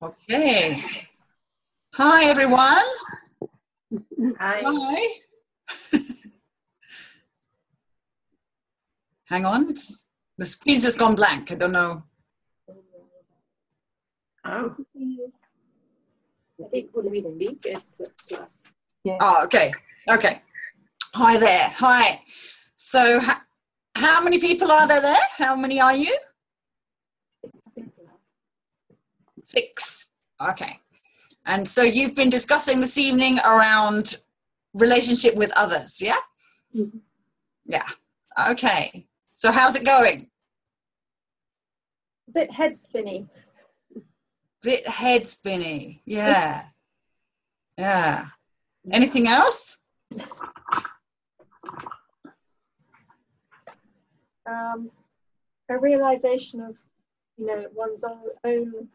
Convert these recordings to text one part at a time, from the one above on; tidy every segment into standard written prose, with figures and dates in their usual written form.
Okay. Hi, everyone. Hi. Hi. Hang on. The screen's just gone blank. I don't know. Oh. I think when we speak, it puts us. Yeah. Oh, okay. Okay. Hi there. Hi. So, how many people are there? How many are you? 6. Okay. And so you've been discussing this evening around relationship with others, yeah? Mm-hmm. Yeah. Okay. So how's it going? A bit head spinny. Bit head spinny. Yeah. Yeah. Anything else? A realization of, one's own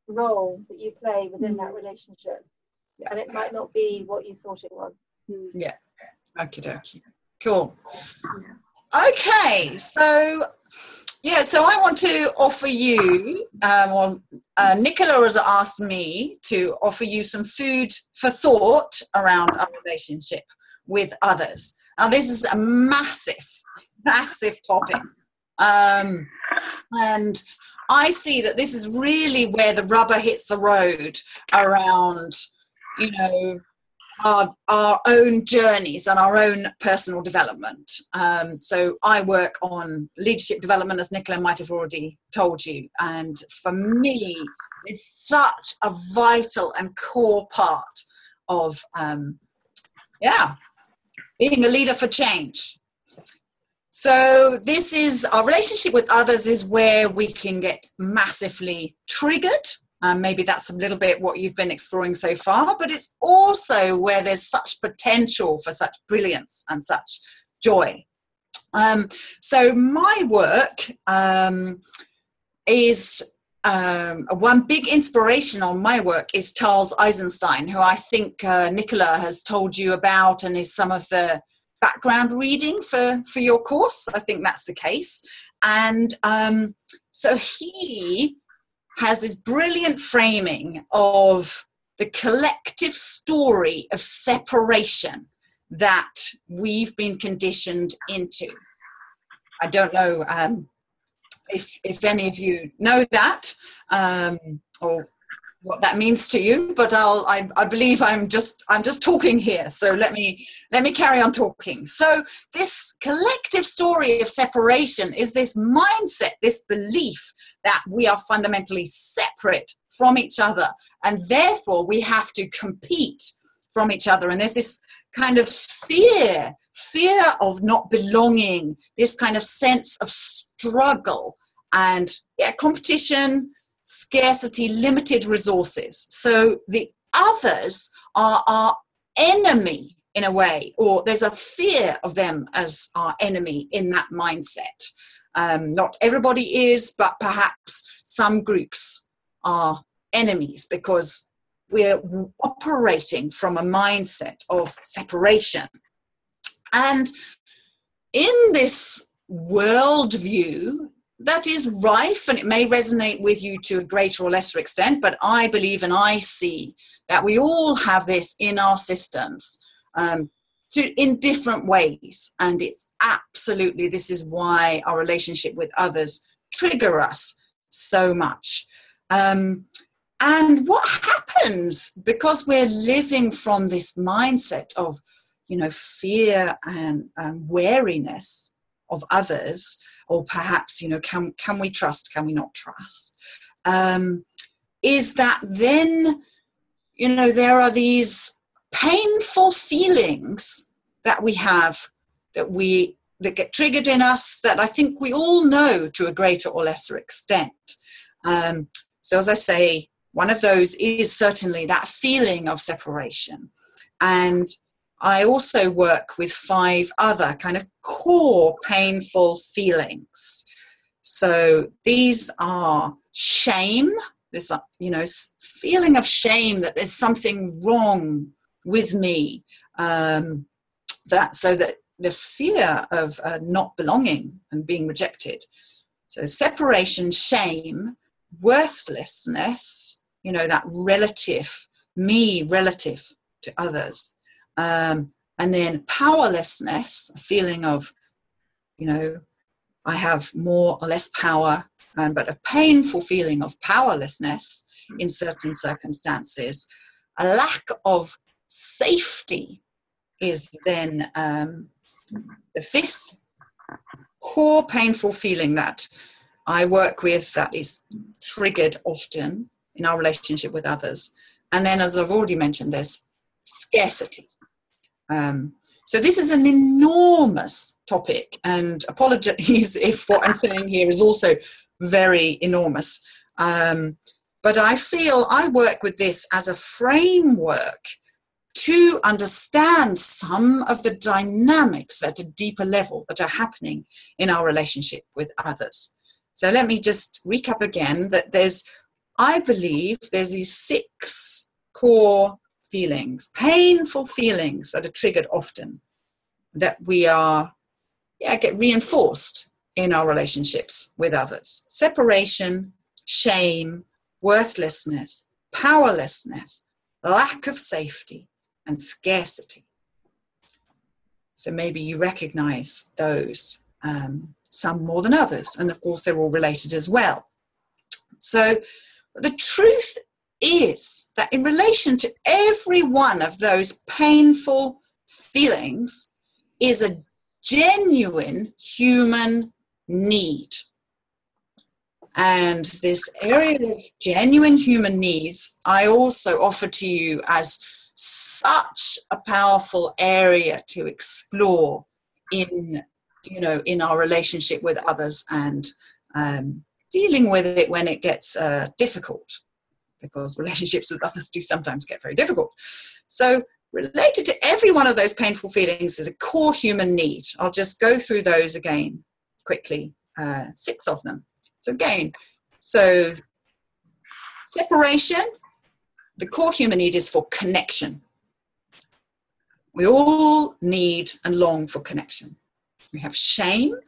role that you play within that relationship. Yeah. And it might not be what you thought it was. Yeah. Okie dokie. Cool. Okay. So, so I want to offer you, Nicola has asked me to offer you some food for thought around our relationship with others. Now, this is a massive topic. And I see that this is really where the rubber hits the road around, our own journeys and our own personal development. So I work on leadership development, as Nicola might have already told you. And for me, it's such a vital and core part of, being a leader for change. So this is our relationship with others is where we can get massively triggered. Maybe that's a little bit what you've been exploring so far, but it's also where there's such potential for such brilliance and such joy. So my work is one big inspiration on my work is Charles Eisenstein, who I think Nicola has told you about and is some of the background reading for your course. I think that's the case. And so he has this brilliant framing of the collective story of separation that we've been conditioned into. I don't know if any of you know that or what that means to you, but I believe I'm just talking here. So let me carry on talking. So this collective story of separation is this mindset, this belief that we are fundamentally separate from each other, and therefore we have to compete from each other. And there's this kind of fear of not belonging, this kind of sense of struggle and competition, scarcity, limited resources. So the others are our enemy in a way, or there's a fear of them as our enemy in that mindset. Not everybody is, but perhaps some groups are enemies because we're operating from a mindset of separation. And in this worldview, that is rife, and it may resonate with you to a greater or lesser extent, but I believe and I see that we all have this in our systems in different ways, and it's absolutely, this is why our relationship with others trigger us so much. And what happens, because we're living from this mindset of, fear and wariness of others, or perhaps, can we trust, can we not trust, is that then, there are these painful feelings that we have, that get triggered in us, that I think we all know to a greater or lesser extent. So as I say, one of those is certainly that feeling of separation. And I also work with 5 other kind of core painful feelings. So these are shame, this, feeling of shame that there's something wrong with me, that the fear of not belonging and being rejected. So separation, shame, worthlessness, that relative, me relative to others. And then powerlessness, a feeling of, I have more or less power, but a painful feeling of powerlessness in certain circumstances. A lack of safety is then the fifth core painful feeling that I work with, that is triggered often in our relationship with others. And then, as I've already mentioned, there's scarcity. So this is an enormous topic, and apologies if what I'm saying here is also very enormous. But I feel I work with this as a framework to understand some of the dynamics at a deeper level that are happening in our relationship with others. So let me just recap again that I believe there's these 6 core feelings, painful feelings that are triggered often, that we get reinforced in our relationships with others. Separation, shame, worthlessness, powerlessness, lack of safety, and scarcity. So maybe you recognize those, some more than others, and of course they're all related as well. So the truth is that in relation to every one of those painful feelings is a genuine human need. And this area of genuine human needs, I also offer to you as such a powerful area to explore in our relationship with others, and dealing with it when it gets difficult, because relationships with others do sometimes get very difficult. So related to every one of those painful feelings is a core human need. I'll just go through those again quickly, 6 of them. So again, separation, the core human need is for connection. We all need and long for connection. We have shame,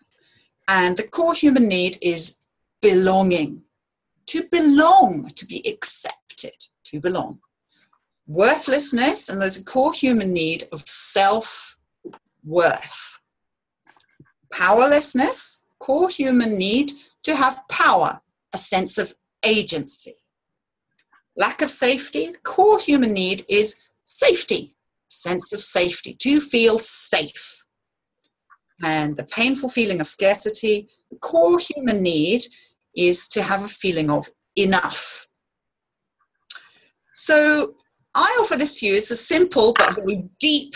and the core human need is belonging. To belong, to be accepted, to belong. Worthlessness, and there's a core human need of self-worth. Powerlessness, core human need to have power, a sense of agency. Lack of safety, core human need is safety, sense of safety, to feel safe. And the painful feeling of scarcity, the core human need is to have a feeling of enough. So I offer this to you as a simple but very deep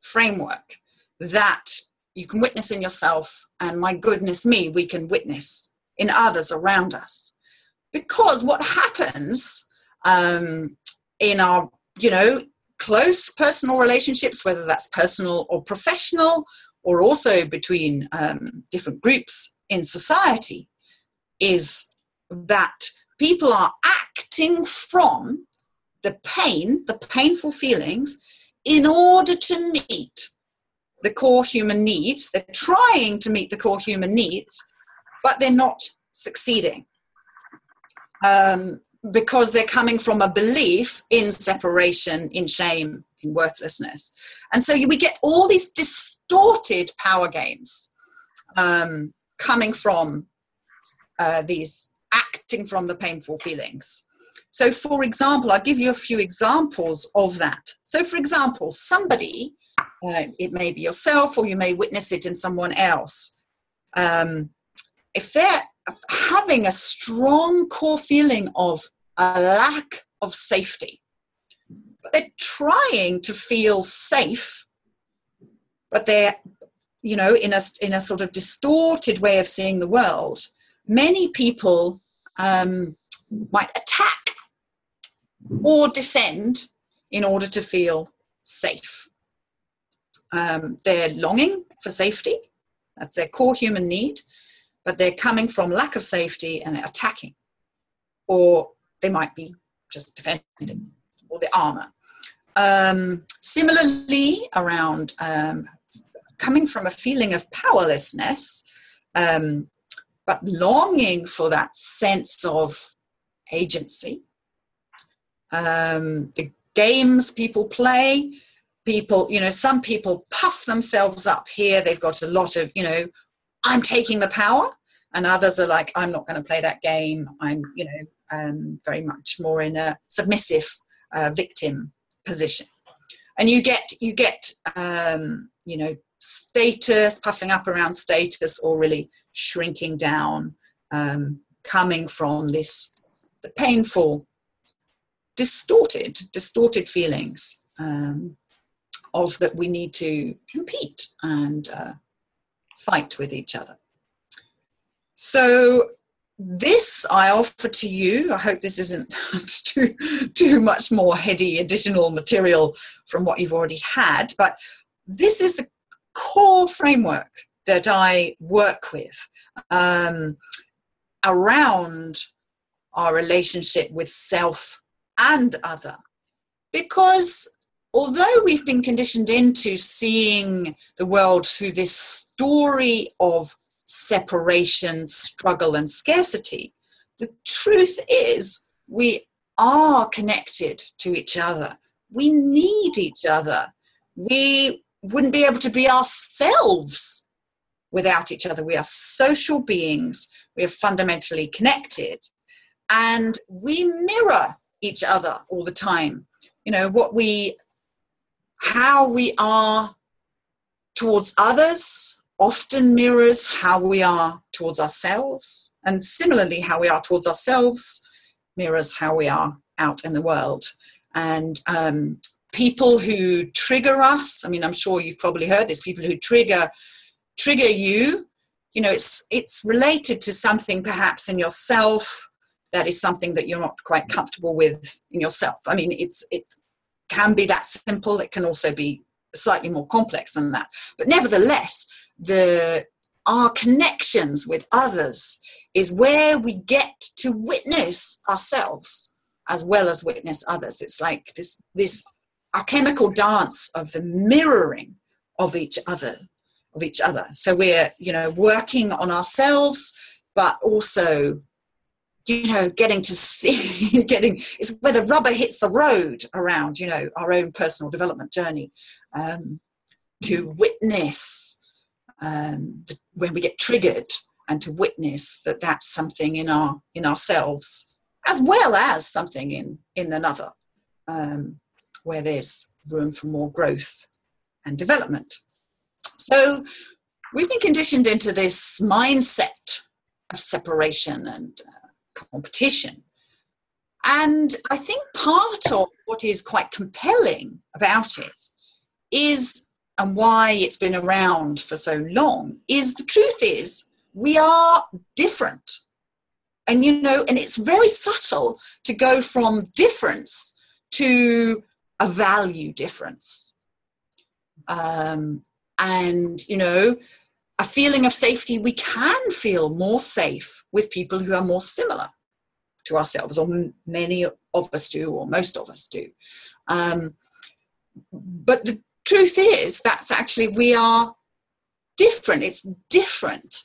framework that you can witness in yourself, and my goodness me, we can witness in others around us. Because what happens in our, close personal relationships, whether that's personal or professional, or also between different groups in society, is that people are acting from the painful feelings, in order to meet the core human needs. They're trying to meet the core human needs, but they're not succeeding. Because they're coming from a belief in separation, in shame, in worthlessness. And so we get all these distorted power games coming from these acting from the painful feelings. So for example, I'll give you a few examples of that. So for example, somebody, it may be yourself, or you may witness it in someone else. If they're having a strong core feeling of a lack of safety, but they're trying to feel safe, but they're, in a sort of distorted way of seeing the world, many people might attack or defend in order to feel safe. They're longing for safety. That's their core human need. But they're coming from lack of safety and they're attacking. Or they might be just defending, or the armor. Similarly, around coming from a feeling of powerlessness, but longing for that sense of agency. The games people play, some people puff themselves up here. They've got a lot of, I'm taking the power, and others are like, I'm not going to play that game. I'm, very much more in a submissive victim position. And you get status, puffing up around status, or really shrinking down, coming from the painful, distorted feelings of that we need to compete and fight with each other. So this I offer to you. I hope this isn't too much more heady additional material from what you've already had, but this is the core framework that I work with around our relationship with self and other. Because although we've been conditioned into seeing the world through this story of separation, struggle, and scarcity, the truth is we are connected to each other. We need each other. We wouldn't be able to be ourselves without each other. We are social beings. We are fundamentally connected, and we mirror each other all the time. How we are towards others often mirrors how we are towards ourselves, and similarly, how we are towards ourselves mirrors how we are out in the world. And people who trigger us, I'm sure you've probably heard this, people who trigger you, it's related to something perhaps in yourself that is something that you're not quite comfortable with in yourself. It can be that simple. It can also be slightly more complex than that. But nevertheless, our connections with others is where we get to witness ourselves as well as witness others. It's like this alchemical dance of the mirroring of each other. So we're, working on ourselves, but also, getting to see, it's where the rubber hits the road around, our own personal development journey, to witness when we get triggered, and to witness that that's something in ourselves, as well as something in another, where there's room for more growth and development. So we've been conditioned into this mindset of separation and competition. And I think part of what is quite compelling about it is, and why it's been around for so long, is the truth is we are different. And, and it's very subtle to go from difference to a value difference. And, a feeling of safety, we can feel more safe with people who are more similar to ourselves, or many of us do, or most of us do. But the truth is that's actually, we are different. It's different.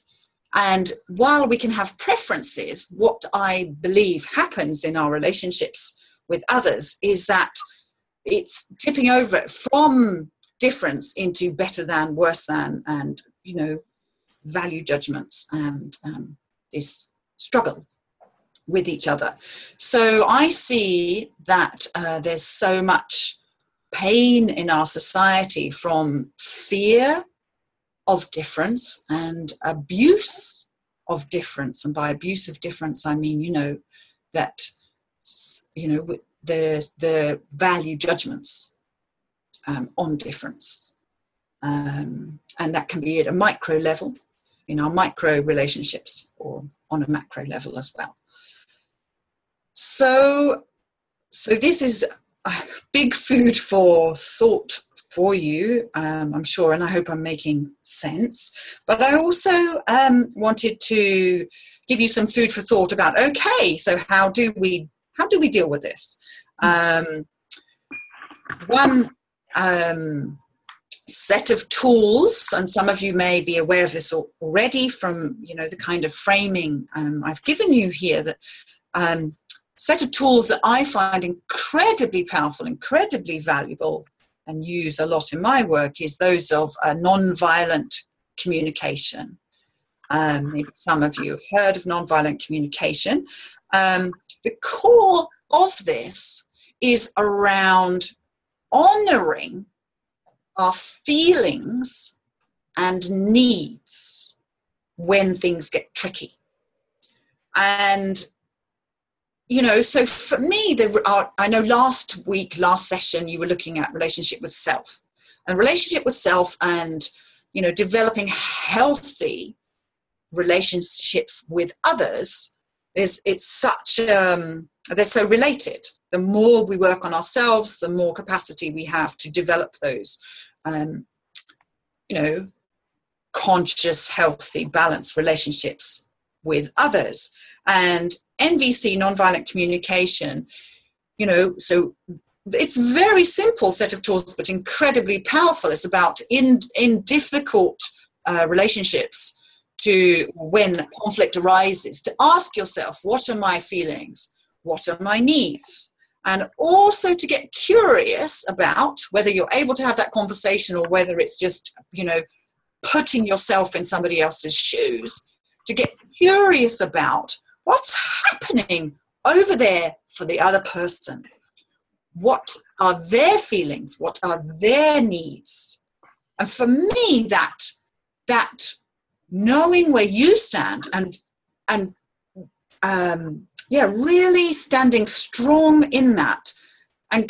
And while we can have preferences, what I believe happens in our relationships with others is that it's tipping over from difference into better than, worse than, and, value judgments, and this struggle with each other. So I see that there's so much pain in our society from fear of difference and abuse of difference. And by abuse of difference, I mean, that, the value judgments on difference. And that can be at a micro level, in our micro relationships, or on a macro level as well. So this is big food for thought for you, I'm sure, and I hope I'm making sense. But I also wanted to give you some food for thought about, okay, so how do we deal with this? One set of tools, and some of you may be aware of this already from the kind of framing I've given you here, that set of tools that I find incredibly powerful, incredibly valuable, and use a lot in my work is those of nonviolent communication. Maybe some of you have heard of nonviolent communication. The core of this is around honoring our feelings and needs when things get tricky. And, you know, so for me, I know last session, you were looking at relationship with self. And relationship with self and, you know, developing healthy relationships with others they're so related. The more we work on ourselves, the more capacity we have to develop those, you know, conscious, healthy, balanced relationships with others. And NVC, nonviolent communication, you know, so it's a very simple set of tools, but incredibly powerful. It's about in difficult relationships, to when conflict arises, to ask yourself, what are my feelings? What are my needs? And also to get curious about whether you're able to have that conversation or whether it's just, you know, putting yourself in somebody else's shoes, to get curious about what's happening over there for the other person. What are their feelings? What are their needs? And for me, that knowing where you stand and really standing strong in that and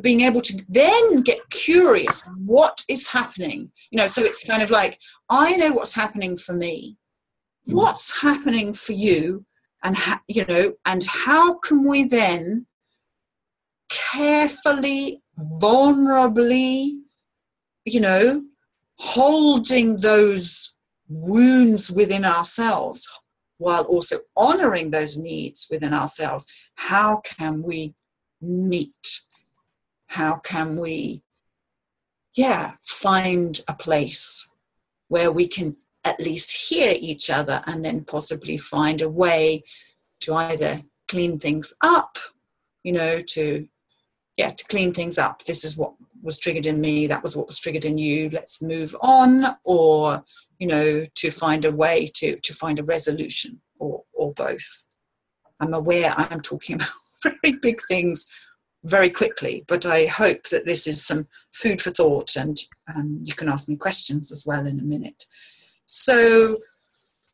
being able to then get curious, what is happening? You know, so it's kind of like, I know what's happening for me. What's happening for you? And, you know, and how can we then carefully, vulnerably, you know, holding those wounds within ourselves while also honoring those needs within ourselves. How can we meet? How can we, find a place where we can at least hear each other and then possibly find a way to either clean things up, you know, to clean things up. This is what was triggered in me, that was what was triggered in you, let's move on, or, you know, to find a way to find a resolution, or both. I'm aware I'm talking about very big things very quickly, but I hope that this is some food for thought, and you can ask me questions as well in a minute. So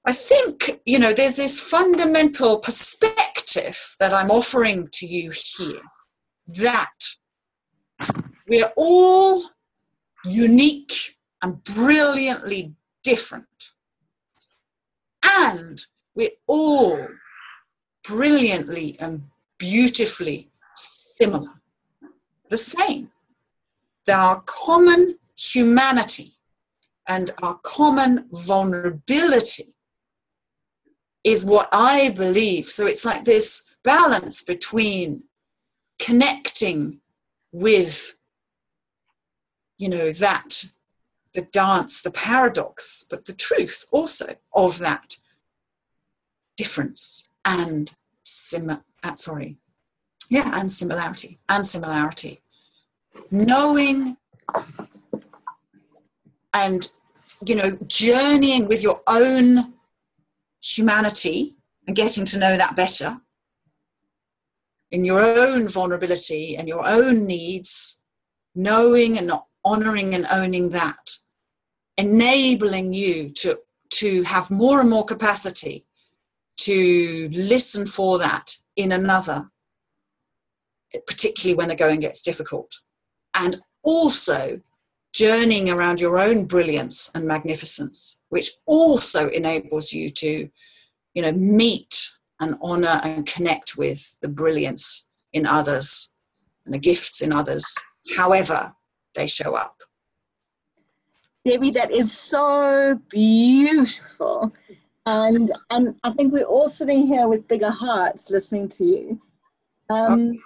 I think, you know, there's this fundamental perspective that I'm offering to you here, that we are all unique and brilliantly different. And we're all brilliantly and beautifully similar. The same. Our common humanity and our common vulnerability is what I believe. So it's like this balance between connecting with, you know, that, the dance, the paradox, but the truth also of that difference and similarity. Knowing and, you know, journeying with your own humanity and getting to know that better in your own vulnerability and your own needs, knowing and honoring and owning that, enabling you to have more and more capacity to listen for that in another, particularly when the going gets difficult, and also journeying around your own brilliance and magnificence, which also enables you to, you know, meet and honor and connect with the brilliance in others and the gifts in others, however they show up. Debbie, that is so beautiful. And I think we're all sitting here with bigger hearts listening to you. I'm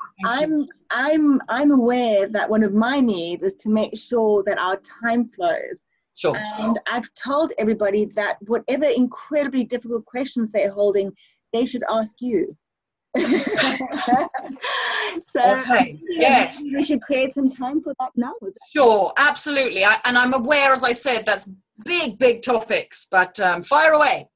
aware that one of my needs is to make sure that our time flows. Sure. And I've told everybody that whatever incredibly difficult questions they're holding, they should ask you. So okay, yes, we should create some time for that now. Sure, absolutely. And I'm aware, as I said, that's big topics, but fire away.